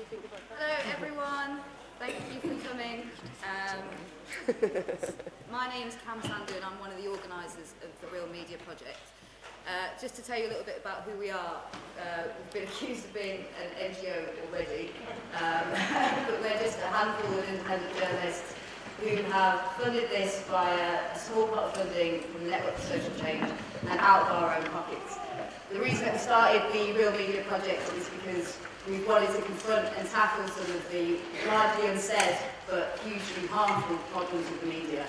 you think about that? Hello everyone, thank you for coming. My name's Kam Sandhu and I'm one of the organisers of the Real Media Project. Just to tell you a little bit about who we are, we've been accused of being an NGO already, but we're just a handful of independent journalists who have funded this via a small pot of funding from the Network for Social Change and out of our own pockets. The reason that we started the Real Media Project is because we wanted to confront and tackle some of the largely unsaid but hugely harmful problems with the media.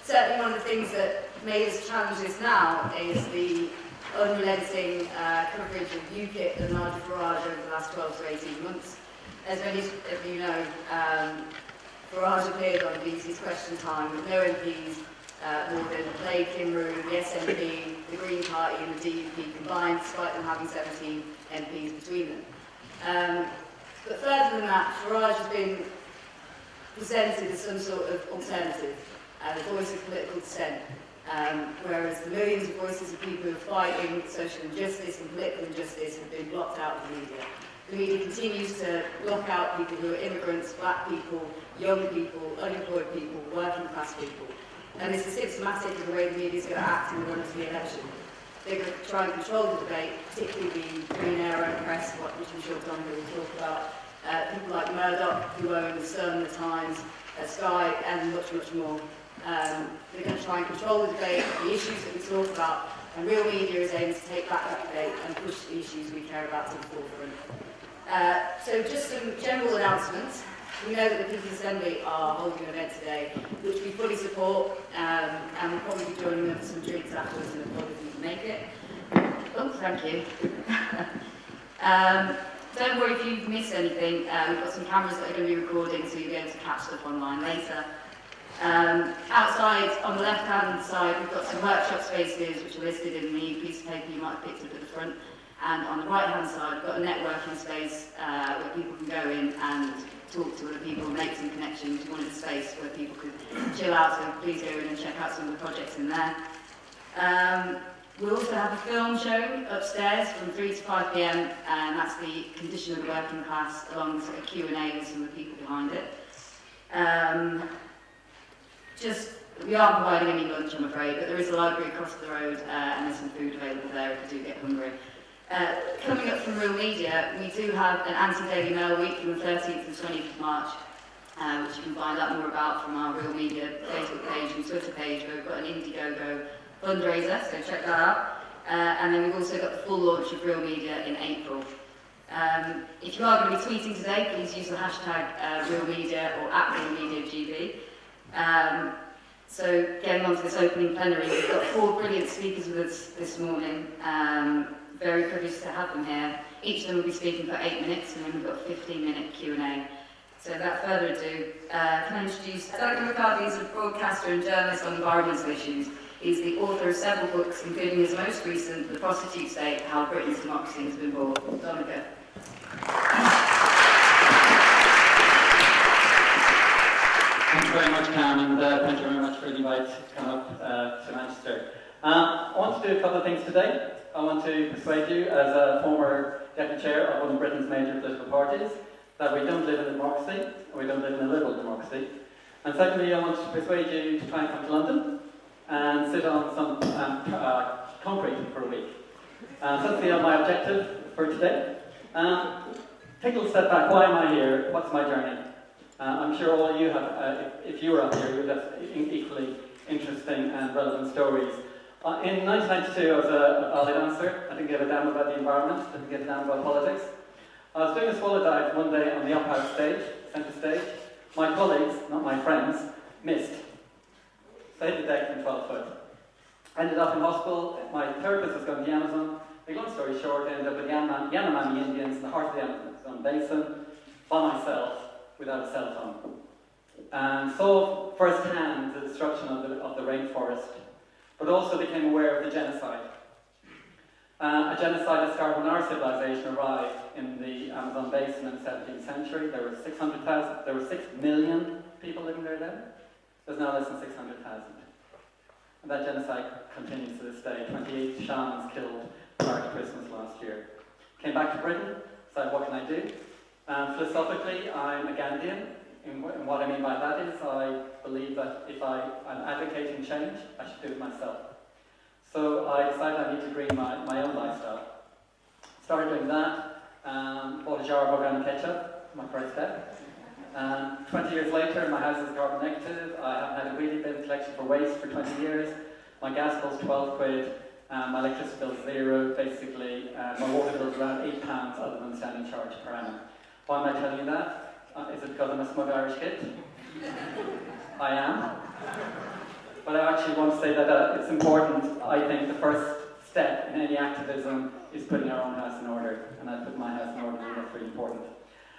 Certainly one of the things that made us challenge this now is the unrelenting coverage of UKIP and Nigel Farage over the last 12 to 18 months. As many of you know, Farage appeared on BBC's Question Time with no MPs more than Plaid Cymru, the SNP, the Green Party and the DUP combined, despite them having 17 MPs between them. But further than that, Farage has been presented as some sort of alternative, the voice of political dissent, whereas the millions of voices of people who are fighting social injustice and political injustice have been blocked out of the media. The media continues to block out people who are immigrants, black people, young people, unemployed people, working class people. And this is symptomatic of the way the media is going to act in the run to the election. They're going to try and control the debate, particularly the Green Arrow press, which I'm sure Don will talk about. People like Murdoch, who own The Sun, The Times, Sky, and much, much more. They're going to try and control the debate, the issues that we talk about, and Real Media is aiming to take back that debate and push the issues we care about to the forefront. So just some general announcements. We know that the People's Assembly are holding an event today, which we fully support, and we'll probably be joining them for some drinks afterwards in the pub if you can make it. Oh, thank you. Don't worry if you've missed anything. We've got some cameras that are going to be recording, so you'll be able to catch stuff online later. Outside, on the left-hand side, we've got some workshop spaces which are listed in the piece of paper you might have picked up at the front. And on the right-hand side, we've got a networking space where people can go in and talk to other people, make some connections. We wanted a space where people could chill out, so please go in and check out some of the projects in there. We'll also have a film show upstairs from 3 to 5 p.m, and that's the condition of the working class, along with a Q&A with some of the people behind it. We aren't providing any lunch, I'm afraid, but there is a library across the road, and there's some food available there if you do get hungry. Coming up from Real Media, we do have an anti-Daily Mail week from the 13th to the 20th of March, which you can find out more about from our Real Media Facebook page and Twitter page, where we've got an Indiegogo fundraiser, so check that out. And then we've also got the full launch of Real Media in April. If you are going to be tweeting today, please use the hashtag RealMedia or @RealMediaGB. So getting on to this opening plenary, we've got 4 brilliant speakers with us this morning. Very privileged to have them here. Each of them will be speaking for 8 minutes, and then we've got a 15-minute Q&A. So without further ado, can I introduce Donnachadh McCarthy is a broadcaster and journalist on environmental issues. He's the author of several books, including his most recent, The Prostitute State, How Britain's Democracy Has Been Bought. Donnachadh. Thanks very much, Kam, and thank you very much for the invite to come up to Manchester. I want to do a couple of things today. I want to persuade you, as a former deputy chair of one of Britain's major political parties, that we don't live in a democracy, and we don't live in a liberal democracy. And secondly, I want to persuade you to try and come to London and sit on some concrete for a week. So that's my objective for today. Take a little step back. Why am I here? What's my journey? I'm sure all of you have, if you were up here, you would have equally interesting and relevant stories. In 1992, I was a ballet dancer. I didn't give a damn about the environment, didn't give a damn about politics. I was doing a swallow dive one day on the up-house stage, centre stage. My colleagues, not my friends, missed. So I hit the deck from 12 foot. Ended up in hospital. My therapist was going to the Amazon. Make long story short, I ended up with the Yanomami Indians in the heart of the Amazon basin by myself without a cell phone. And saw firsthand the destruction of the rainforest, but also became aware of the genocide. A genocide that started when our civilization arrived in the Amazon basin in the 17th century. There were 6 million people living there then. There's now less than 600,000. And that genocide continues to this day. 28 shamans killed prior to Christmas last year. Came back to Britain, decided what can I do? Philosophically, I'm a Gandhian. And what I mean by that is I believe that if I'm advocating change, I should do it myself. So I decided I need to green my own lifestyle. Started doing that, bought a jar of organic ketchup, my first step. 20 years later, my house is carbon negative. I haven't had a wheelie bin collection for waste for 20 years. My gas bill's 12 quid. My electricity bill's zero, basically. My water bill's around £8 other than standing charge per annum. Why am I telling you that? Is it because I'm a smug Irish kid? I am. But I actually want to say that it's important. I think the first step in any activism is putting our own house in order. And I put my house in order, and that's really important.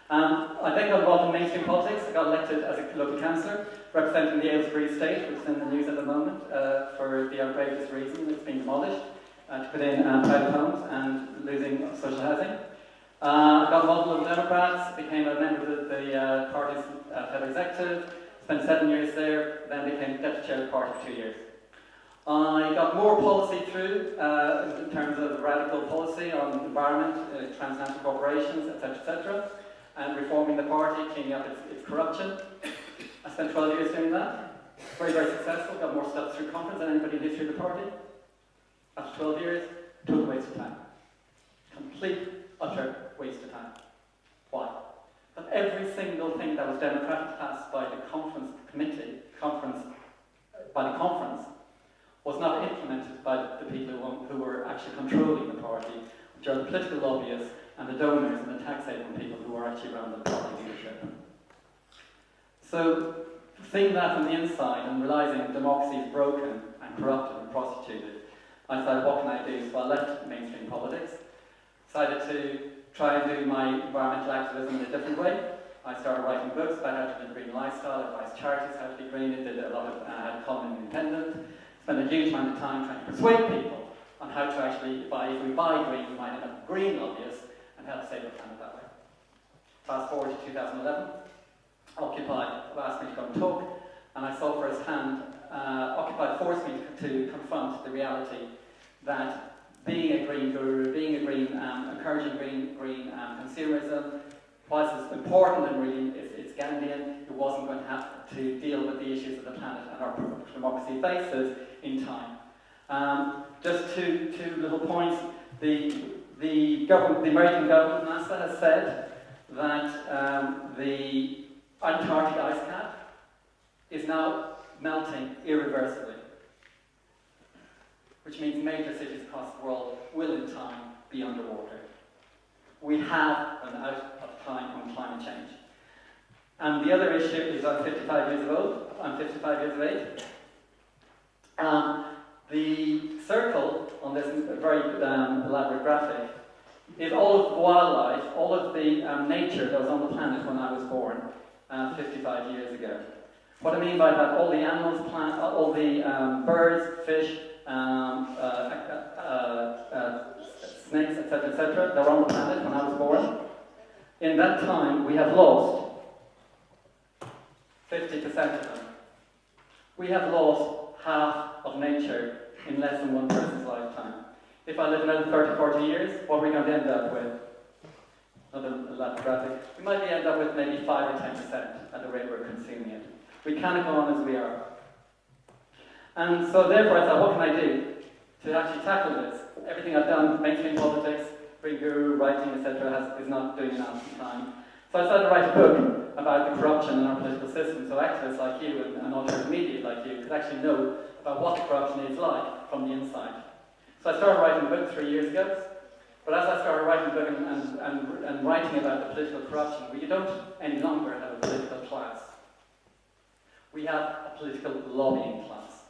I then got involved in mainstream politics. I got elected as a local councillor, representing the Aylesbury estate, which is in the news at the moment, for the outrageous reason it's being demolished, to put in private homes and losing social housing. Got involved with the Democrats, became a member of the party's federal executive, spent 7 years there, then became deputy chair of the party for 2 years. I got more policy through in terms of radical policy on the environment, transnational corporations, etc., and reforming the party, cleaning up its corruption. I spent 12 years doing that. Very, very successful. Got more stuff through conference than anybody in the history of the party. After 12 years, total waste of time. Complete, utter waste of time. Why? But every single thing that was democratically passed by the conference was not implemented by the people who were actually controlling the party, which are the political lobbyists and the donors and the tax haven people who are actually around the party leadership. So, seeing that from the inside and realising democracy is broken and corrupted and prostituted, I decided, what can I do? So I left mainstream politics, decided to try and do my environmental activism in a different way. I started writing books about how to live a green lifestyle, advised charities how to be green, did a lot of, had a column in Independent, spent a huge amount of time trying to persuade people on how to actually buy, if we buy green, we might end up green lobbyists and help save the planet that way. Fast forward to 2011, Occupy asked me to go and talk, and I saw firsthand, Occupy forced me to confront the reality that being a green guru, encouraging green consumerism, whilst it's important and really it's Gandhian, it wasn't going to have to deal with the issues of the planet and our democracy faces in time. Just two little points. The American government, NASA, has said that the Antarctic ice cap is now melting irreversibly, which means major cities across the world will in time be underwater. We have run out of time on climate change. And the other issue is I'm 55 years old. I'm 55 years of age. The circle on this very elaborate graphic is all of the wildlife, all of the nature that was on the planet when I was born 55 years ago. What I mean by that, all the animals, plants, all the birds, fish, snakes, etc., that were on the planet when I was born. In that time, we have lost 50% of them. We have lost half of nature in less than one person's lifetime. If I live another 30, 40 years, what are we going to end up with? Another elaborate graphic. We might end up with maybe 5 or 10% at the rate we're consuming it. We cannot go on as we are. And so therefore I thought, what can I do to actually tackle this? Everything I've done, mainstream politics, green guru, writing, etc., is not doing enough time. So I decided to write a book about the corruption in our political system, so activists like you and alternative media like you could actually know about what the corruption is like from the inside. So I started writing a book 3 years ago, but as I started writing a book and writing about the political corruption, we don't any longer have a political class. We have a political lobbying class.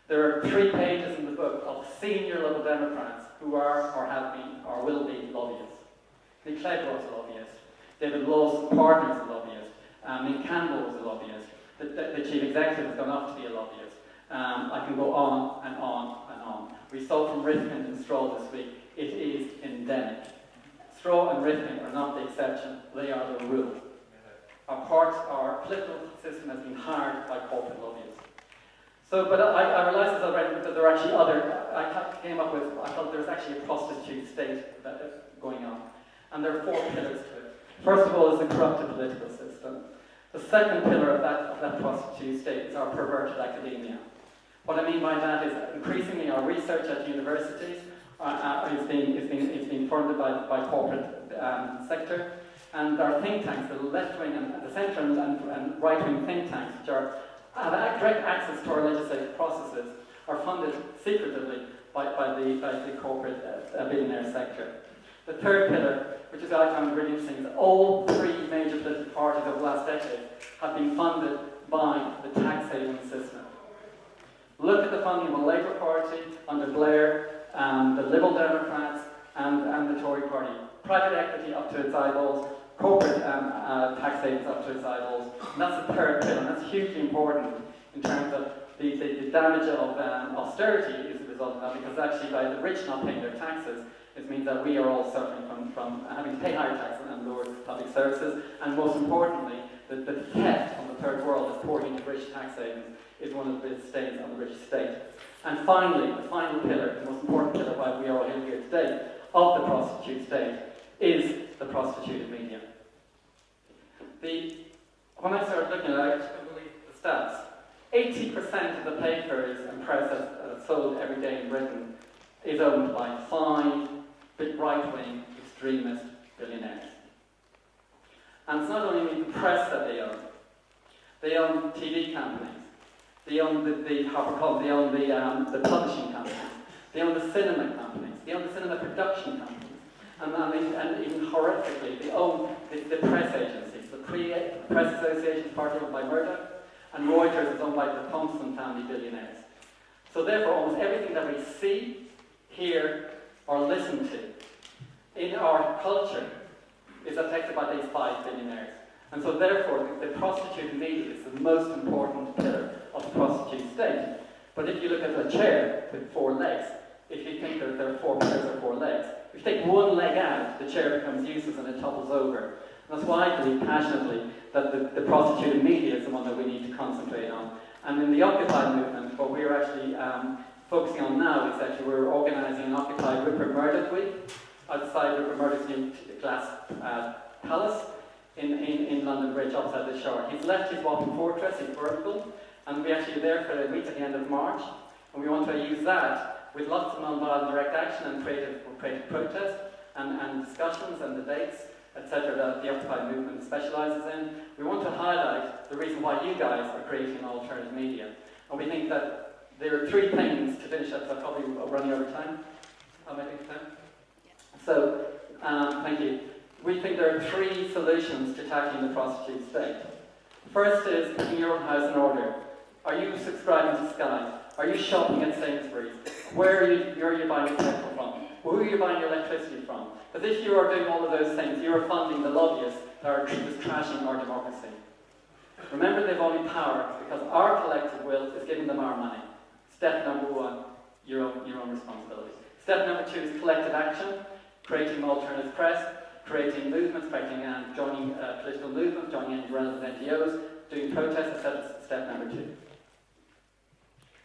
There are 3 pages in the book of senior level Democrats who are, or have been, or will be lobbyists. Nick Clegg was a lobbyist. David Law's partner is a lobbyist. Nick Campbell was a lobbyist. The chief executive has gone off to be a lobbyist. I can go on and on and on. We saw from Rifkin and Straw this week, it is endemic. Straw and Rifkin are not the exception, they are the rule. Our political system has been hired by corporate lobbyists. So, but I realised as I read that there are actually I thought there was actually a prostitute state going on. And there are 4 pillars to it. First of all is the corrupted political system. The second pillar of that prostitute state is our perverted academia. What I mean by that is increasingly our research at universities is being funded by corporate sector, and our think tanks, the left-wing and the centre and right-wing think tanks, which have direct access to our legislative processes, are funded secretively by the corporate billionaire sector. The third pillar, which is I found really interesting, is that all three major political parties over the last decade have been funded by the tax haven system. Look at the funding of the Labour Party under Blair, the Liberal Democrats, and the Tory Party. Private equity up to its eyeballs, corporate tax havens up to its eyeballs. And that's the third pillar, and that's hugely important in terms of the damage of austerity is a result of that, because actually by the rich not paying their taxes, it means that we are all suffering from having to pay higher taxes and lower public services, and most importantly, the theft from the third world that's pouring into rich tax havens is one of the stains on the rich state. And finally, the final pillar, the most important pillar why we are all here today, of the prostitute state, is the prostituted media. When I started looking at it, I just couldn't believe the stats. 80% of the papers and press that's sold every day in Britain is owned by 5 right-wing extremist billionaires. And it's not only the press that they own TV companies, they own the HarperCollins, they own the publishing companies, they own the cinema companies, they own the cinema production companies, and even horrifically, they own the press agencies. The Press Association is partly owned by Murdoch, and Reuters is owned by the Thompson family billionaires. So therefore, almost everything that we see, hear, or listen to in our culture is affected by these 5 billionaires. And so therefore, the prostitute media is the most important pillar of the prostitute state. But if you look at a chair with 4 legs, if you think that there are 4 pillars or 4 legs, if you take one leg out, the chair becomes useless and it topples over. And that's why I believe passionately that the prostitute media is the one that we need to concentrate on. And in the Occupy movement, what we're actually focusing on now is actually we're organising an Occupy Rupert Murdoch Week outside Rupert Murdoch's new glass palace in London Bridge opposite the shore. He's left his Wapping Fortress, his vertical, and we actually are there for a week at the end of March, and we want to use that with lots of non-violent direct action and creative protest and discussions and debates, etc., that the Occupy movement specialises in. We want to highlight the reason why you guys are creating an alternative media. And we think that there are 3 things to finish up, so I'm probably running over time. Am I taking time? So, thank you. We think there are 3 solutions to tackling the prostitute state. First is keeping your own house in order. Are you subscribing to Sky? Are you shopping at Sainsbury's? Where are you buying your petrol from? Who are you buying your electricity from? Because if you are doing all of those things, you are funding the lobbyists that are just trashing our democracy. Remember, they've only power because our collective will is giving them our money. Step number 1, your own responsibility. Step number 2 is collective action, creating alternative press, creating movements, joining political movements, joining relevant NGOs, doing protests, etc. Step number 2.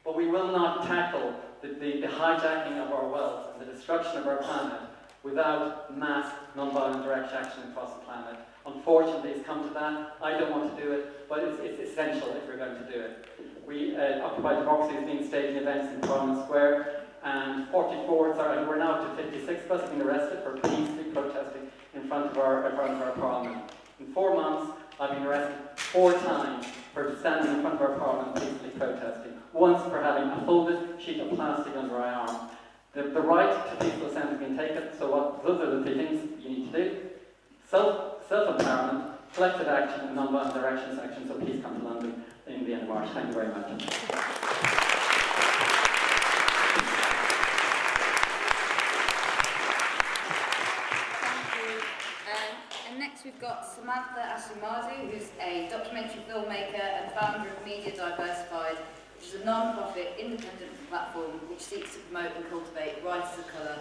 But we will not tackle the hijacking of our wealth and the destruction of our planet without mass non-violent direct action across the planet. Unfortunately, it's come to that. I don't want to do it, but it's essential if we're going to do it. Occupy Democracy has been staging events in Parliament Square, and we're now up to 56 of us have been arrested for peacefully protesting in front of our Parliament. In 4 months, I've been arrested 4 times for standing in front of our Parliament peacefully protesting. Once for having a folded sheet of plastic under my arm. The right to peaceful assembly has been taken, so those are the 3 things you need to do. Self-empowerment, collective action, and non-violent directions action, so please come to London in the end of March. Thank you very much. Next we've got Samantha Asumadu, who's a documentary filmmaker and founder of Media Diversified, which is a non-profit independent platform which seeks to promote and cultivate writers of colour,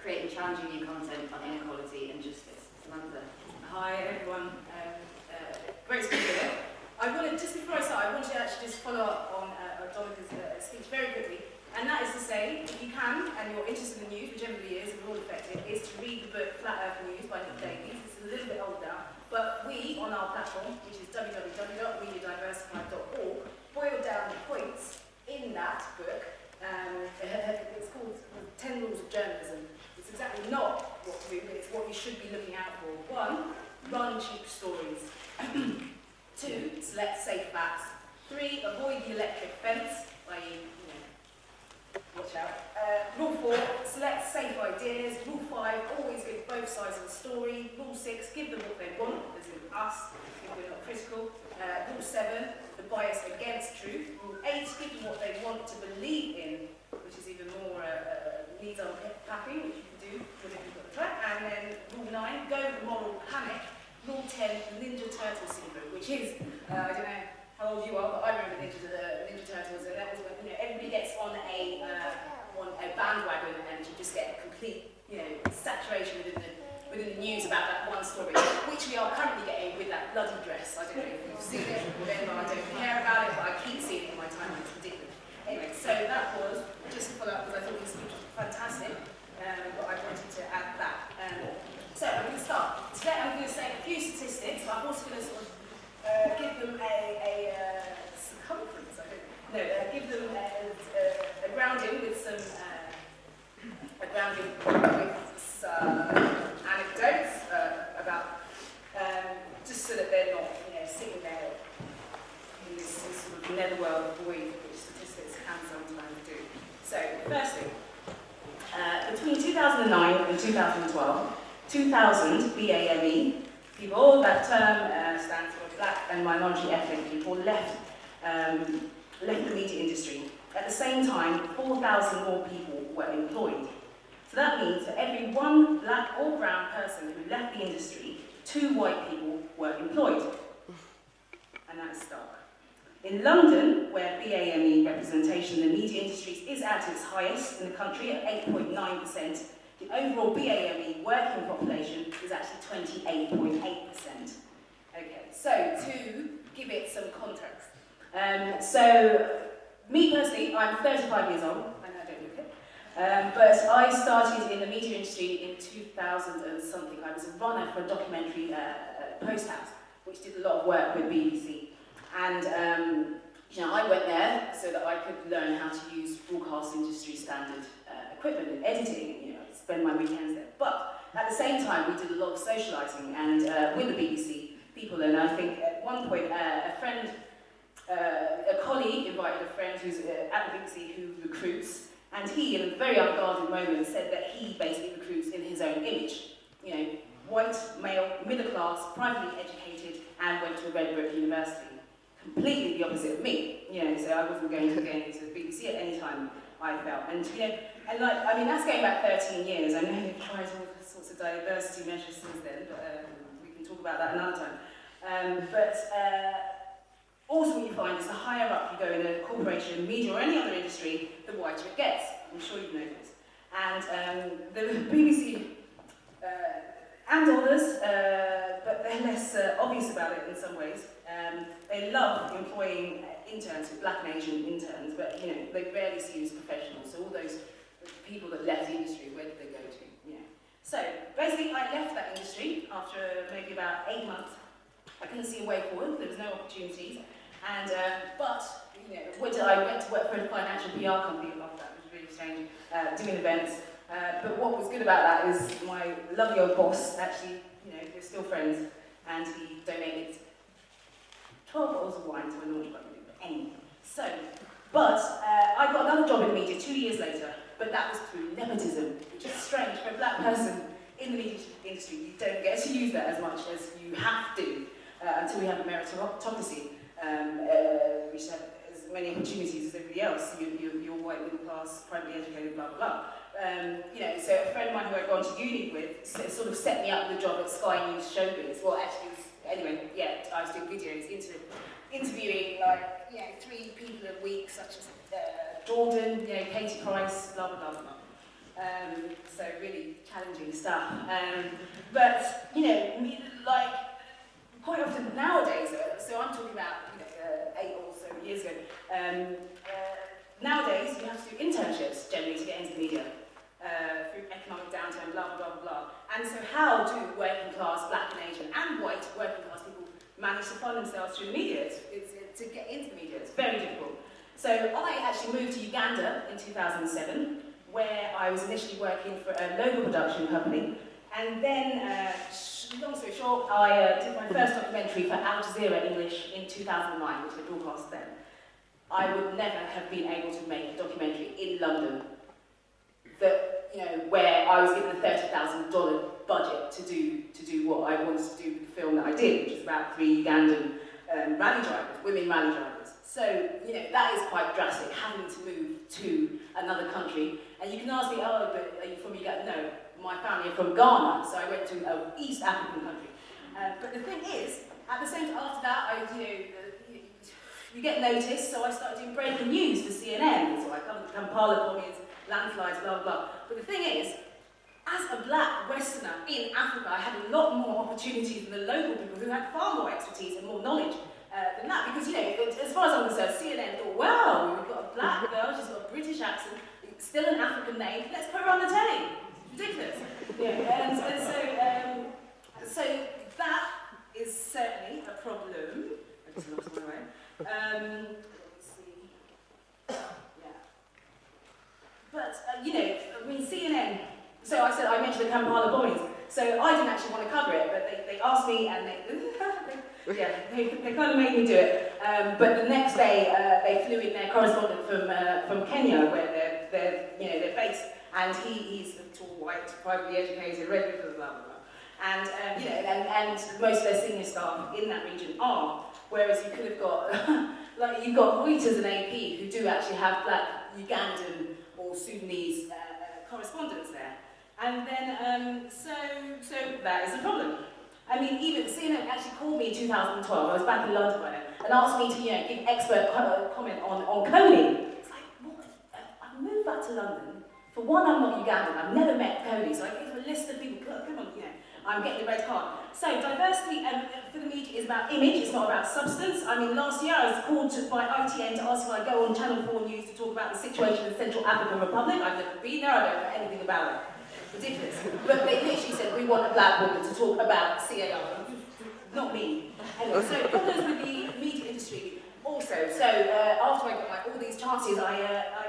creating challenging new content on inequality and justice. Samantha. Hi everyone, great to be here. Just before I start, I want to actually just follow up on Donnachad's speech very quickly. And that is to say, if you can, and you're interested in news, which everybody is, and we're all affected, is to read the book Flat Earth News by Nick Davies. It's a little select safe facts. 3, avoid the electric fence, i.e., watch out. Rule 4, select safe ideas. Rule 5, always give both sides of the story. Rule 6, give them what they want, as in us, if we're not critical. Rule 7, the bias against truth. Rule 8, give them what they want to believe in, which is even more needs unpacking, which you can do with if you've got the track. And then Rule 9, go moral panic. Rule 10, Ninja Turtle syndrome, which is, I don't know how old you are, but I remember Ninja Turtles, and that was when everybody gets on a bandwagon, and you just get a complete saturation within the news about that one story, which we are currently getting with that bloody dress. I don't know if you've seen it or whatever, I don't care about it, but I keep seeing it in my timeline. It's ridiculous. Anyway, so that was just to follow up, because I thought this speech was fantastic, but I wanted to add that. So I'm going to start. Today I'm going to say a few statistics, but I'm also going to sort of give them a circumference, I don't know. No, give them a grounding with some anecdotes about, just so that they're not sitting there in this sort of netherworld void, which statistics can sometimes do. So, firstly, between 2009 and 2012, 2,000 BAME people, that term stands for Black and Minority Ethnic people, left the media industry. At the same time, 4,000 more people were employed. So that means for every one black or brown person who left the industry, 2 white people were employed. And that is stark. In London, where BAME representation in the media industry is at its highest in the country at 8.9%, the overall BAME working population is actually 28.8%. Okay, so to give it some context. So, me personally, I'm 35 years old, and I don't look it, but I started in the media industry in 2000 and something. I was a runner for a documentary Post House, which did a lot of work with BBC. And I went there so that I could learn how to use broadcast industry standard equipment and editing, spend my weekends there. But at the same time, we did a lot of socialising and with the BBC people, and I think at one point a colleague invited a friend who's at the BBC who recruits, and he, in a very unguarded moment, said that he basically recruits in his own image. White, male, middle class, privately educated, and went to a Red Brick University. Completely the opposite of me, so I wasn't going to get into the BBC at any time, I felt. And, that's going back 13 years. I know they've tried all sorts of diversity measures since then, but we can talk about that another time. Also what you find is the higher up you go in a corporation, media, or any other industry, the whiter it gets. I'm sure you've noticed. And the BBC and others, but they're less obvious about it in some ways. They love employing interns, Black and Asian interns, but they rarely see you as professionals. So all those people that left the industry, where did they go to? So basically, I left that industry after maybe about 8 months. I couldn't see a way forward. There was no opportunities, and I went to work for a financial PR company. I loved that. It was really strange, doing events. But what was good about that is my lovely old boss, actually, we're still friends, and he donated 12 bottles of wine to a launch club. Anyway, I got another job in media 2 years later, but that was through nepotism, which is strange for a black person in the media industry. You don't get to use that as much as you have to until we have a meritocracy, which have as many opportunities as everybody else. You're white, middle class, privately educated, blah, blah, blah. So a friend of mine who I'd gone to uni with sort of set me up with a job at Sky News Showbiz. Well, actually, I was doing videos interviewing 3 people a week, such as Jordan, Katie Price, blah, blah, blah, blah. So really challenging stuff. Quite often nowadays, so I'm talking about 8 or so years ago, nowadays you have to do internships generally to get into the media. Through economic downturn, blah, blah, blah, blah. And so how do working class, Black and Asian, and white working class people manage to fund themselves through the media? To get into the media, it's very difficult. So I actually moved to Uganda in 2007, where I was initially working for a local production company And then, long story short, I did my first documentary for Al Jazeera English in 2009, which they broadcast then. I would never have been able to make a documentary in London that, you know, where I was given a $30,000 budget to do what I wanted to do with the film that I did, which is about 3 Ugandan rally drivers, women rally drivers. So, you know, that is quite drastic, having to move to another country. And you can ask me, oh, but are you from Uganda? No, my family are from Ghana, so I went to an East African country. But the thing is, at the same time, after that, you get noticed, so I started doing breaking news for CNN. So I come to Kampala bombings, landslides, blah, blah, blah. But the thing is, as a black Westerner in Africa, I had a lot more opportunities than the local people who had far more expertise and more knowledge than that. Because, you know, as far as I'm concerned, CNN thought, wow, we've got a black girl, she's got a British accent, still an African name, let's put her on the telly. Ridiculous. Yeah, and so that is certainly a problem. I just lost my way. Let's see. Yeah. But, you know, I mean, CNN. So I said, I mentioned the Kampala bombings. So I didn't actually want to cover it, but they asked me, and they kind of made me do it. But the next day, they flew in their correspondent from Kenya, where they're based, and he's a tall, white, privately educated, red, blah blah blah. And and most of their senior staff in that region are. Whereas you could have got, like you've got Reuters and AP who do actually have black Ugandan or Sudanese correspondents there. And then, so that is a problem. I mean, even CNN actually called me in 2012, I was back in London by then, and asked me to, give expert comment on coding. It's like, what? I've moved back to London. For one, I'm not Ugandan, I've never met Cody, so I gave a list of people, come on, I'm getting the red card. So diversity for the media is about image, it's not about substance. I mean, last year I was called by ITN to ask if I go on Channel 4 News to talk about the situation in Central African Republic. I've never been there, I don't know anything about it. Ridiculous. But they literally said, we want a black woman to talk about CAR. Not me. Anyway, so problems with the media industry also. So after I got all these chances, I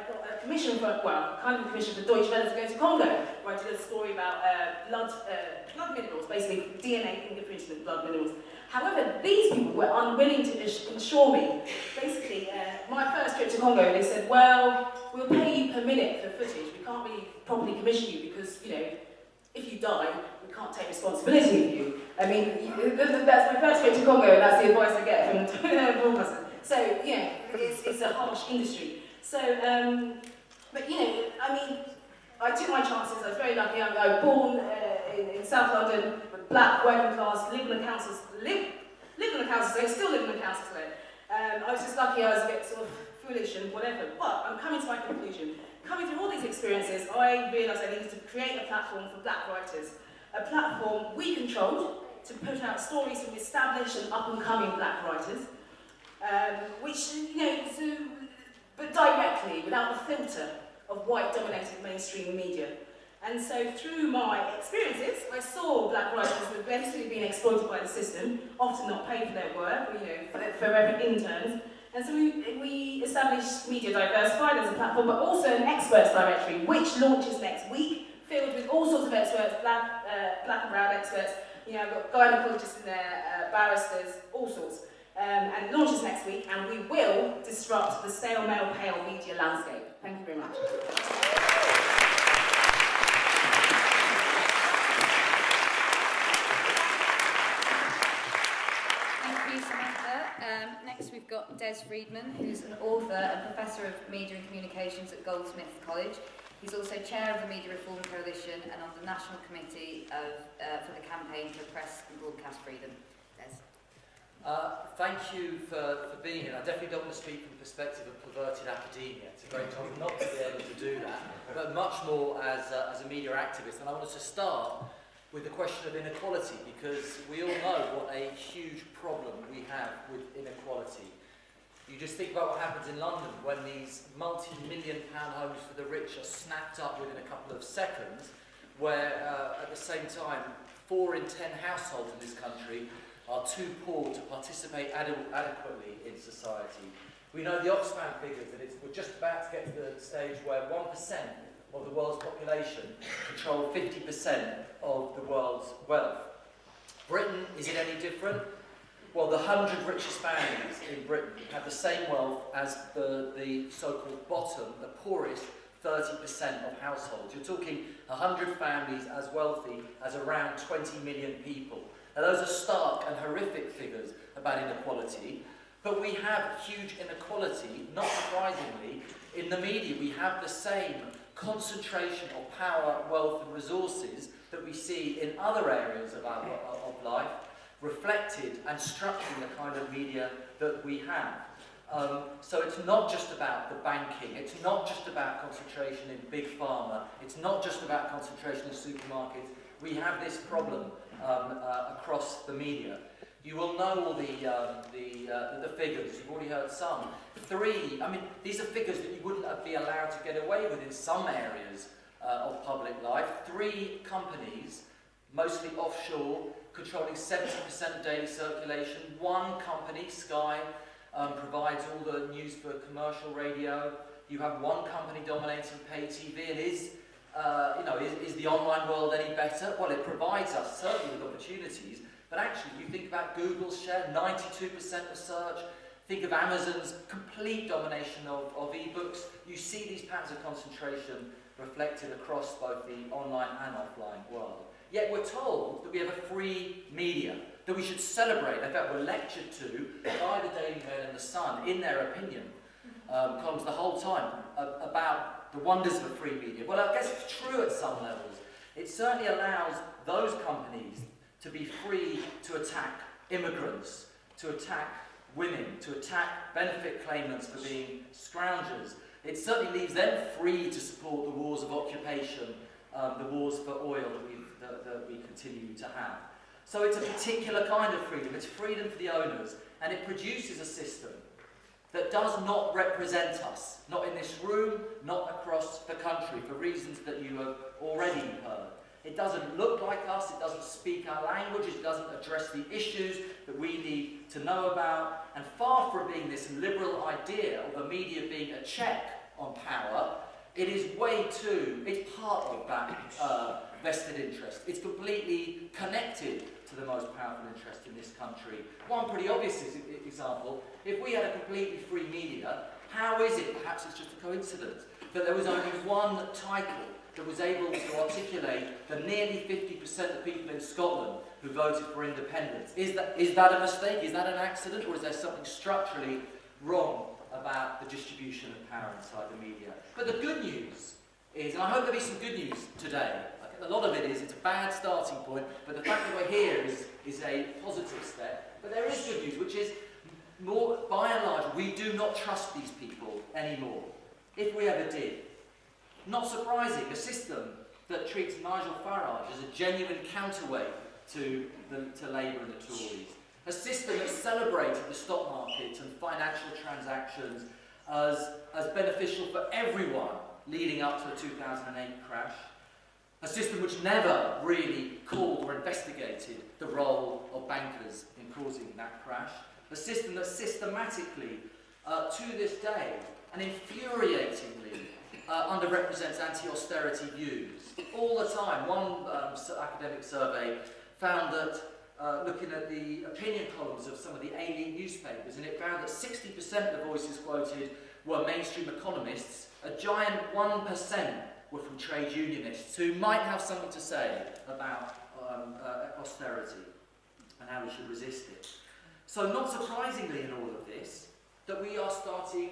got a commission for Deutsche Welle to go to Congo, where I did a story about blood minerals, basically DNA fingerprinting of blood minerals. However, these people were unwilling to insure me. Basically, my first trip to Congo, they said, well, we'll pay you per minute for footage. We can't really properly commission you because, if you die, we can't take responsibility of you. I mean, that's my first trip to Congo, and that's the advice I get from broadcasters. So, it's a harsh industry. So, but, I mean, I took my chances. I was very lucky. I was born in South London, black, working class, live in the council estate, still live in the council estate. I was just lucky. I was a bit sort of foolish and whatever. But I'm coming to my conclusion. Coming through all these experiences, I realised I needed to create a platform for black writers. A platform we controlled to put out stories from established and up-and-coming black writers, but directly, without the filter of white-dominated mainstream media. And so through my experiences, I saw black writers who were basically being exploited by the system, often not paid for their work, for every interns. And so we established Media Diversified as a platform, but also an experts directory, which launches next week, filled with all sorts of experts, black and brown experts. I've got gynecologists in there, barristers, all sorts. And it launches next week, and we will disrupt the stale male pale media landscape. Thank you very much. Thank you, Samantha. Next we've got Des Freedman, who's an author and professor of media and communications at Goldsmiths College. He's also chair of the Media Reform Coalition and on the National Committee for the Campaign for Press and Broadcast Freedom. Des. Thank you for being here. I definitely don't want to speak from the perspective of perverted academia. It's a great time not to be able to do that, but much more as a media activist. And I wanted to start with the question of inequality, because we all know what a huge problem we have with inequality. You just think about what happens in London when these multi-million-pound homes for the rich are snapped up within a couple of seconds, where at the same time 4 in 10 households in this country are too poor to participate adequately in society. We know the Oxfam figures that we're just about to get to the stage where 1% of the world's population control 50% of the world's wealth. Britain, is it any different? Well, the 100 richest families in Britain have the same wealth as the so-called bottom, the poorest 30% of households. You're talking 100 families as wealthy as around 20 million people. Now, those are stark and horrific figures about inequality, but we have huge inequality, not surprisingly, in the media. We have the same concentration of power, wealth and resources that we see in other areas of life, reflected and structuring the kind of media that we have. So it's not just about the banking, it's not just about concentration in big pharma, it's not just about concentration in supermarkets. We have this problem across the media. You will know all the figures, you've already heard some. These are figures that you wouldn't be allowed to get away with in some areas of public life. 3 companies, mostly offshore, controlling 70% of daily circulation. 1 company, Sky, provides all the news for commercial radio. You have 1 company dominating pay TV. And is the online world any better? Well, it provides us certainly with opportunities, but actually, you think about Google's share, 92% of search. Think of Amazon's complete domination of e-books. You see these patterns of concentration reflected across both the online and offline world. Yet we're told that we have a free media, that we should celebrate. In fact, we're lectured to by the Daily Mail and the Sun, in their opinion, columns the whole time, about the wonders of a free media. Well, I guess it's true at some levels. It certainly allows those companies to be free to attack immigrants, to attack women, to attack benefit claimants for being scroungers. It certainly leaves them free to support the wars of occupation, the wars for oil that we continue to have. So it's a particular kind of freedom. It's freedom for the owners, and it produces a system that does not represent us, not in this room, not across the country, for reasons that you have already heard. It doesn't look like us, it doesn't speak our language, it doesn't address the issues that we need to know about, and far from being this liberal idea of the media being a check on power, it is it's part of that vested interest. It's completely connected to the most powerful interest in this country. One pretty obvious example, if we had a completely free media, how is it, perhaps it's just a coincidence, that there was only one title that was able to articulate the nearly 50% of people in Scotland who voted for independence? Is that a mistake? Is that an accident? Or is there something structurally wrong about the distribution of power inside the media? But the good news is, and I hope there'll be some good news today, I think a lot of it is, it's a bad starting point, but the fact that we're here is a positive step. But there is good news, which is, more by and large, we do not trust these people anymore, if we ever did. Not surprising, a system that treats Nigel Farage as a genuine counterweight to Labour and the Tories. A system that celebrated the stock market and financial transactions as beneficial for everyone leading up to the 2008 crash. A system which never really called or investigated the role of bankers in causing that crash. A system that systematically, to this day, and infuriatingly, underrepresents anti-austerity views. All the time. One academic survey found that, looking at the opinion columns of some of the elite newspapers, and it found that 60% of the voices quoted were mainstream economists, a giant 1% were from trade unionists who might have something to say about austerity and how we should resist it. So not surprisingly in all of this, that we are starting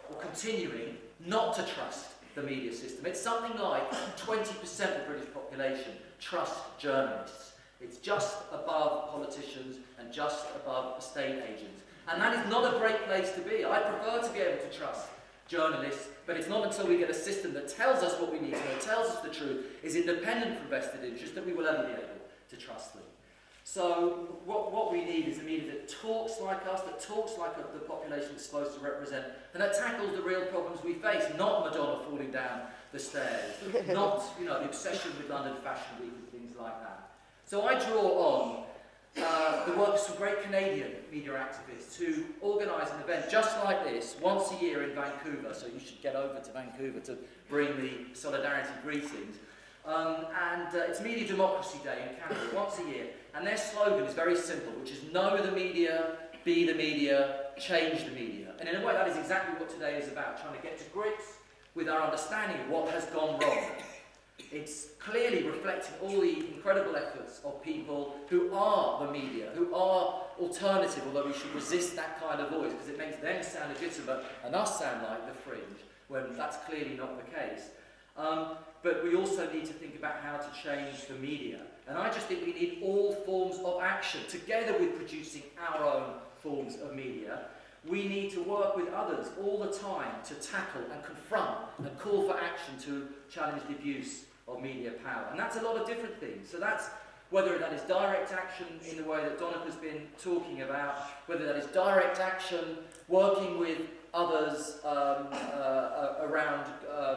or continuing not to trust the media system. It's something like 20% of the British population trust journalists. It's just above politicians and just above estate agents. And that is not a great place to be. I prefer to be able to trust journalists, but it's not until we get a system that tells us what we need to know, tells us the truth, is independent from vested interest, that we will ever be able to trust them. So what we need is a media that talks like us, that talks like the population it's supposed to represent, and that tackles the real problems we face, not Madonna falling down the stairs, not the obsession with London Fashion Week and things like that. So I draw on the work of some great Canadian media activists who organise an event just like this once a year in Vancouver, so you should get over to Vancouver to bring the solidarity greetings. It's Media Democracy Day in Canada, once a year, and their slogan is very simple, which is know the media, be the media, change the media. And in a way that is exactly what today is about, trying to get to grips with our understanding of what has gone wrong. It's clearly reflecting all the incredible efforts of people who are the media, who are alternative, although we should resist that kind of voice because it makes them sound legitimate and us sound like the fringe, when that's clearly not the case. But we also need to think about how to change the media. And I just think we need all forms of action, together with producing our own forms of media. We need to work with others all the time to tackle and confront and call for action to challenge the abuse of media power. And that's a lot of different things. So that's whether that is direct action in the way that Donnachad's been talking about, whether that is direct action, working with others around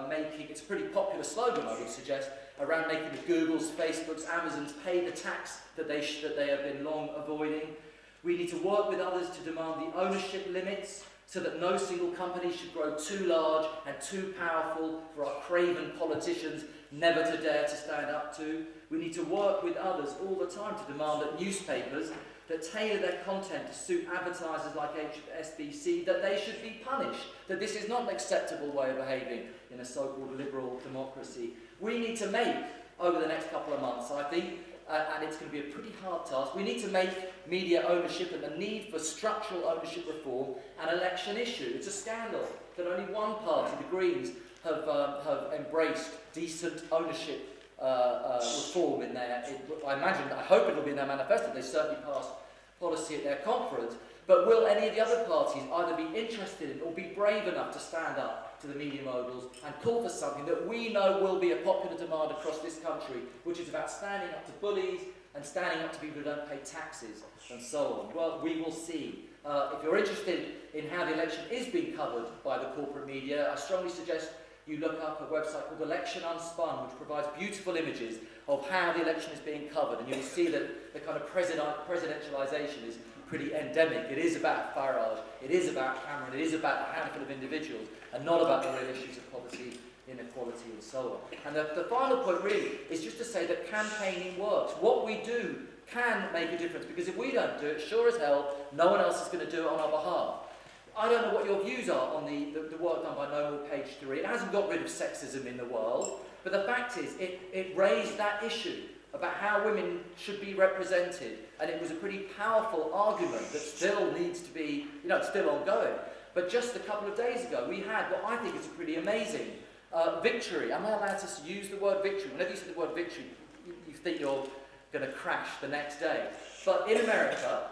making, it's a pretty popular slogan I would suggest, around making the Googles, Facebooks, Amazons pay the tax that they have been long avoiding. We need to work with others to demand the ownership limits so that no single company should grow too large and too powerful for our craven politicians never to dare to stand up to. We need to work with others all the time to demand that newspapers that tailor their content to suit advertisers like HSBC, that they should be punished, that this is not an acceptable way of behaving in a so-called liberal democracy. We need to make, over the next couple of months, I think, and it's going to be a pretty hard task, we need to make media ownership and the need for structural ownership reform an election issue. It's a scandal that only one party, the Greens, have embraced decent ownership reform in their, I hope it'll be in their manifesto. They certainly passed policy at their conference. But will any of the other parties either be interested in or be brave enough to stand up to the media moguls and call for something that we know will be a popular demand across this country, which is about standing up to bullies and standing up to people who don't pay taxes and so on? Well, we will see. If you're interested in how the election is being covered by the corporate media, I strongly suggest you look up a website called Election Unspun, which provides beautiful images of how the election is being covered, and you'll see that the kind of presidentialisation is pretty endemic. It is about Farage, it is about Cameron, it is about a handful of individuals, and not about the real issues of poverty, inequality, and so on. And the final point really is just to say that campaigning works. What we do can make a difference, because if we don't do it, sure as hell, no one else is going to do it on our behalf. I don't know what your views are on the work done by No More Page 3. It hasn't got rid of sexism in the world, but the fact is it raised that issue about how women should be represented, and it was a pretty powerful argument that still needs to be, it's still ongoing. But just a couple of days ago, we had what I think is a pretty amazing victory. Am I allowed to use the word victory? Whenever you say the word victory, you think you're going to crash the next day. But in America,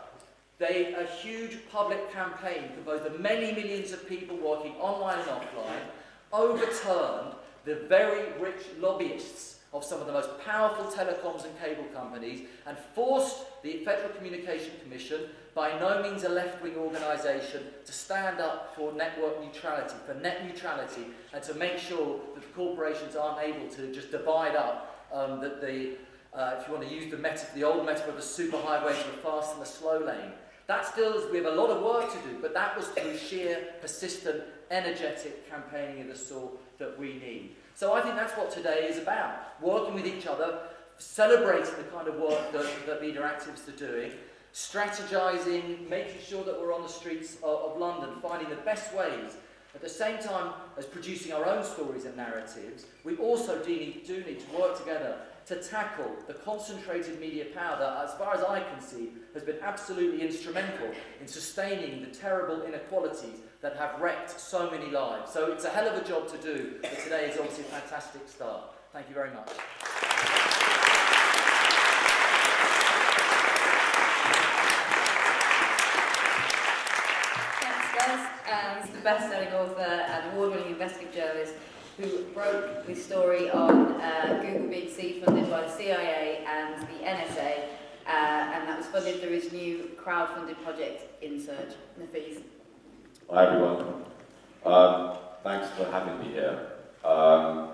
a huge public campaign composed of many millions of people working online and offline overturned the very rich lobbyists of some of the most powerful telecoms and cable companies and forced the Federal Communication Commission, by no means a left-wing organisation, to stand up for network neutrality, for net neutrality, and to make sure that the corporations aren't able to just divide up if you want to use the old metaphor of the superhighway to the fast and the slow lane. That still is, we have a lot of work to do, but that was through sheer, persistent, energetic campaigning of the sort that we need. So I think that's what today is about, working with each other, celebrating the kind of work that media activists are doing, strategising, making sure that we're on the streets of London, finding the best ways. At the same time as producing our own stories and narratives, we also do need to work together to tackle the concentrated media power that, as far as I can see, has been absolutely instrumental in sustaining the terrible inequalities that have wrecked so many lives. So it's a hell of a job to do, but today is obviously a fantastic start. Thank you very much. Thanks, guys. He's the best-selling author and award-winning investigative journalist who broke the story on Google being seed-funded by the CIA and the NSA, and that was funded through his new crowd-funded project, InSearch. Nafeez. Hi everyone. Thanks for having me here. A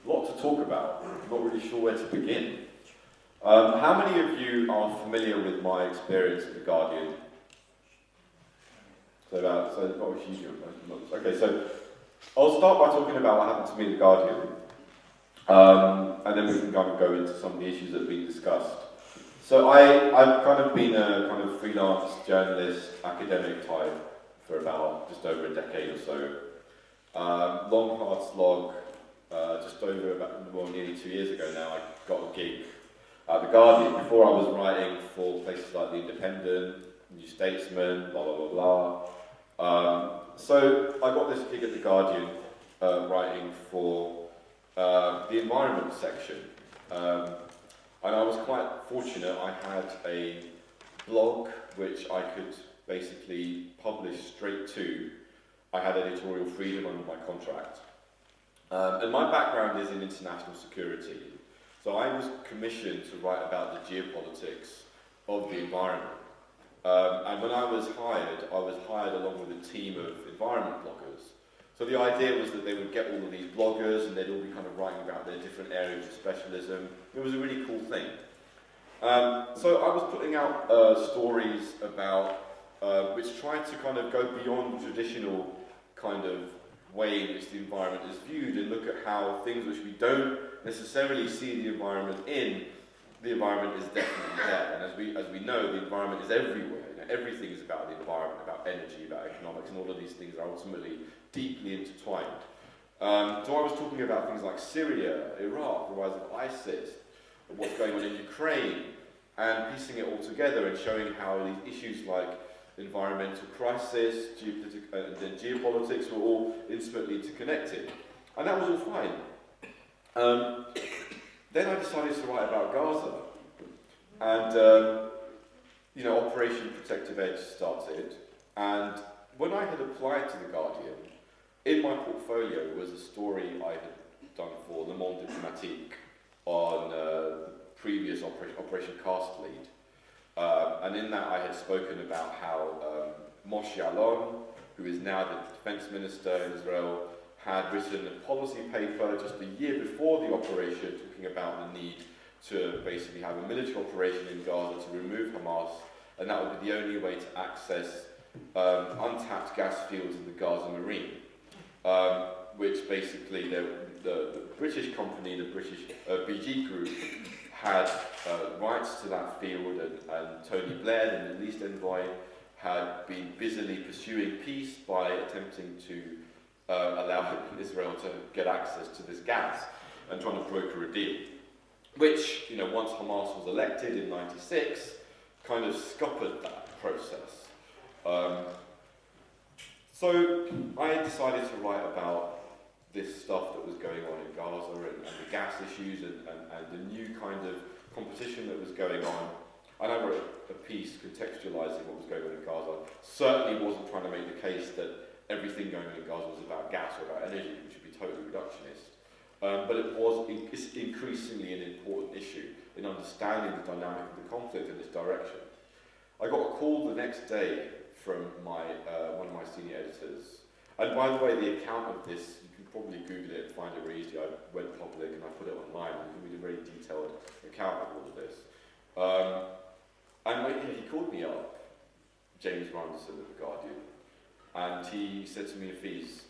lot to talk about. I'm not really sure where to begin. How many of you are familiar with my experience at The Guardian? Okay, so I'll start by talking about what happened to me at The Guardian, and then we can kind of go into some of the issues that have been discussed. So I've kind of been a kind of freelance journalist, academic type for about just over a decade or so. Long hard slog, just over nearly 2 years ago now, I got a gig at The Guardian. Before I was writing for places like The Independent, New Statesman, blah, blah, blah, blah. So I got this gig at The Guardian writing for the environment section. And I was quite fortunate. I had a blog which I could basically publish straight to. I had editorial freedom under my contract. And my background is in international security. So I was commissioned to write about the geopolitics of the environment. And when I was hired along with a team of environment bloggers. So the idea was that they would get all of these bloggers and they'd all be kind of writing about their different areas of specialism. It was a really cool thing. So I was putting out stories about which tried to kind of go beyond the traditional kind of way in which the environment is viewed and look at how things which we don't necessarily see the environment in, the environment is definitely there. And as we know, the environment is everywhere. You know, everything is about the environment, about energy, about economics, and all of these things are ultimately deeply intertwined. So I was talking about things like Syria, Iraq, the rise of ISIS, what's going on in Ukraine, and piecing it all together and showing how these issues like environmental crisis, and geopolitics were all intimately interconnected. And that was all fine. Then I decided to write about Gaza. And, Operation Protective Edge started. And when I had applied to The Guardian, in my portfolio was a story I had done for Le Monde Diplomatique on the previous Operation Cast Lead. And in that I had spoken about how Moshe Alon, who is now the defense minister in Israel, had written a policy paper just a year before the operation talking about the need to basically have a military operation in Gaza to remove Hamas, and that would be the only way to access untapped gas fields in the Gaza Marine, which basically the British company, the British BG Group, had rights to that field, and Tony Blair, the Middle East envoy, had been busily pursuing peace by attempting to allow Israel to get access to this gas and trying to broker a deal, which, once Hamas was elected in '96, kind of scuppered that process. So I decided to write about this stuff that was going on in Gaza and the gas issues and the new kind of competition that was going on. And I wrote a piece contextualising what was going on in Gaza. Certainly wasn't trying to make the case that everything going on in Gaza was about gas or about energy, which would be totally reductionist. But it was increasingly an important issue in understanding the dynamic of the conflict in this direction. I got a call the next day from one of my senior editors. And by the way, the account of this, you can probably Google it and find it really easy. I went public and I put it online. You can read a very detailed account of all of this. And he called me up, James Randerson at The Guardian, and he said to me, Nafeez,